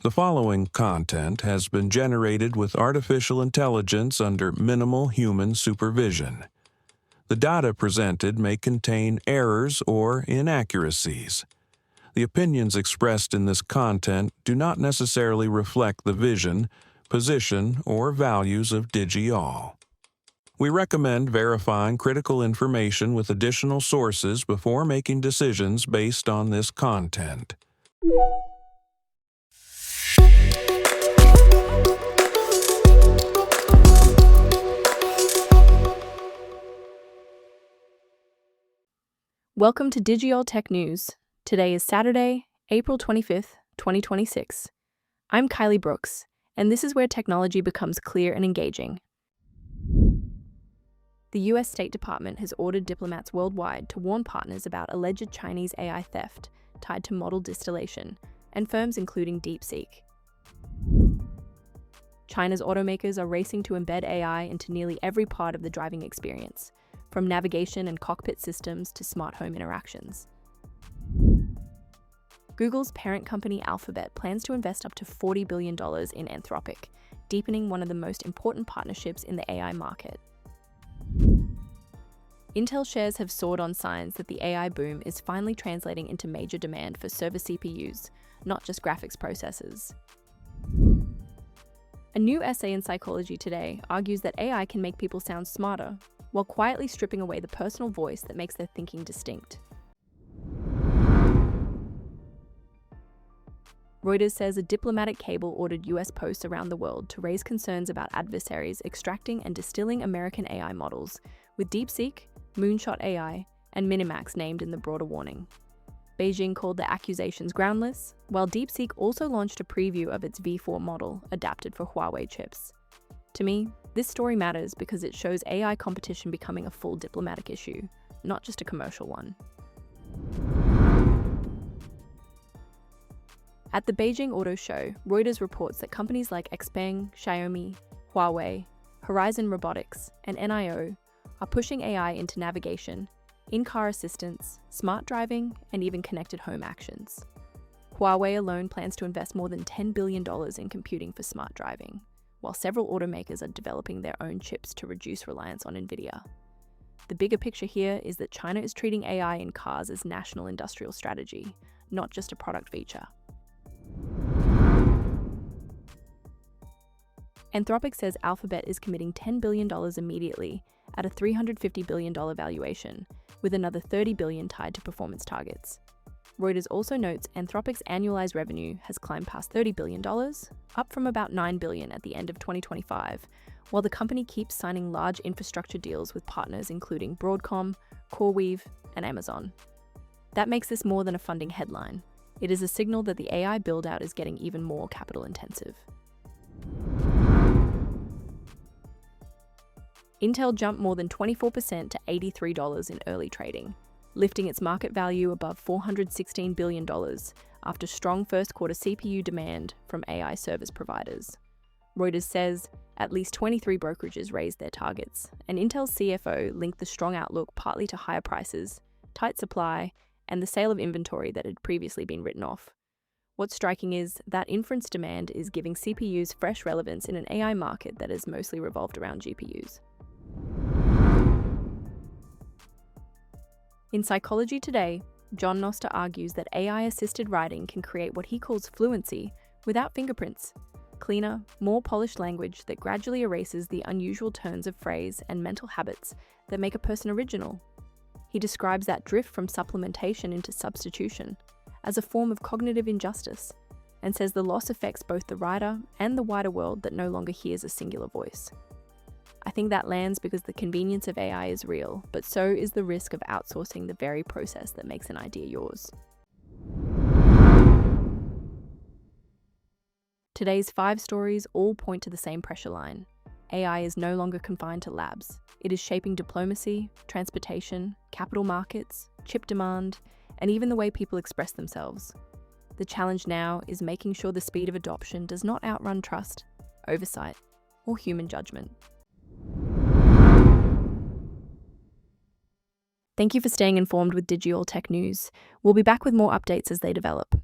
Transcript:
The following content has been generated with artificial intelligence under minimal human supervision. The data presented may contain errors or inaccuracies. The opinions expressed in this content do not necessarily reflect the vision, position, or values of Digi-all. We recommend verifying critical information with additional sources before making decisions based on this content. Welcome to Digi-all Tech News. Today is Saturday, April 25th, 2026. I'm Kylie Brooks, and this is where technology becomes clear and engaging. The US State Department has ordered diplomats worldwide to warn partners about alleged Chinese AI theft tied to model distillation, and firms including DeepSeek. China's automakers are racing to embed AI into nearly every part of the driving experience, from navigation and cockpit systems to smart home interactions. Google's parent company Alphabet plans to invest up to $40 billion in Anthropic, deepening one of the most important partnerships in the AI market. Intel shares have soared on signs that the AI boom is finally translating into major demand for server CPUs, not just graphics processors. A new essay in Psychology Today argues that AI can make people sound smarter, while quietly stripping away the personal voice that makes their thinking distinct. Reuters says a diplomatic cable ordered US posts around the world to raise concerns about adversaries extracting and distilling American AI models, with DeepSeek, Moonshot AI, and Minimax named in the broader warning. Beijing called the accusations groundless, while DeepSeek also launched a preview of its V4 model adapted for Huawei chips. To me, this story matters because it shows AI competition becoming a full diplomatic issue, not just a commercial one. At the Beijing Auto Show, Reuters reports that companies like XPeng, Xiaomi, Huawei, Horizon Robotics, and NIO are pushing AI into navigation, in-car assistance, smart driving, and even connected home actions. Huawei alone plans to invest more than $10 billion in computing for smart driving, while several automakers are developing their own chips to reduce reliance on NVIDIA. The bigger picture here is that China is treating AI in cars as national industrial strategy, not just a product feature. Anthropic says Alphabet is committing $10 billion immediately at a $350 billion valuation, with another $30 billion tied to performance targets. Reuters also notes Anthropic's annualized revenue has climbed past $30 billion, up from about $9 billion at the end of 2025, while the company keeps signing large infrastructure deals with partners including Broadcom, CoreWeave, and Amazon. That makes this more than a funding headline. It is a signal that the AI build-out is getting even more capital-intensive. Intel jumped more than 24% to $83 in early trading, lifting its market value above $416 billion after strong first-quarter CPU demand from AI service providers. Reuters says at least 23 brokerages raised their targets, and Intel's CFO linked the strong outlook partly to higher prices, tight supply, and the sale of inventory that had previously been written off. What's striking is that inference demand is giving CPUs fresh relevance in an AI market that has mostly revolved around GPUs. In Psychology Today, John Noster argues that AI-assisted writing can create what he calls fluency without fingerprints, cleaner, more polished language that gradually erases the unusual turns of phrase and mental habits that make a person original. He describes that drift from supplementation into substitution as a form of cognitive injustice, and says the loss affects both the writer and the wider world that no longer hears a singular voice. I think that lands because the convenience of AI is real, but so is the risk of outsourcing the very process that makes an idea yours. Today's 5 stories all point to the same pressure line. AI is no longer confined to labs. It is shaping diplomacy, transportation, capital markets, chip demand, and even the way people express themselves. The challenge now is making sure the speed of adoption does not outrun trust, oversight, or human judgment. Thank you for staying informed with Digi-all Tech News. We'll be back with more updates as they develop.